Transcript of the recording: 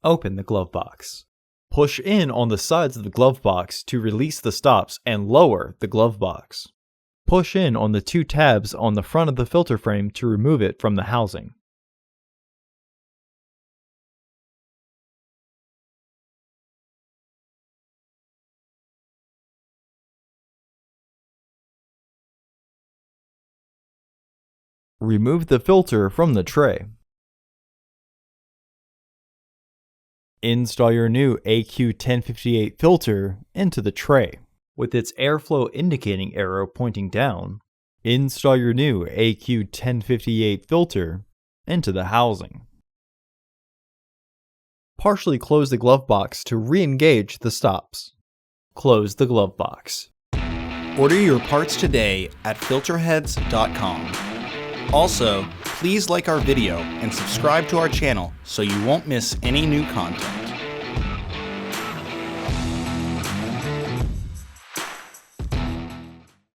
Open the glove box. Push in on the sides of the glove box to release the stops and lower the glove box. Push in on the two tabs on the front of the filter frame to remove it from the housing. Remove the filter from the tray. Install your new AQ1058 filter into the tray. With its airflow indicating arrow pointing down, install your new AQ1058 filter into the housing. Partially close the glove box to re-engage the stops. Close the glove box. Order your parts today at filterheads.com. Also, please like our video and subscribe to our channel so you won't miss any new content.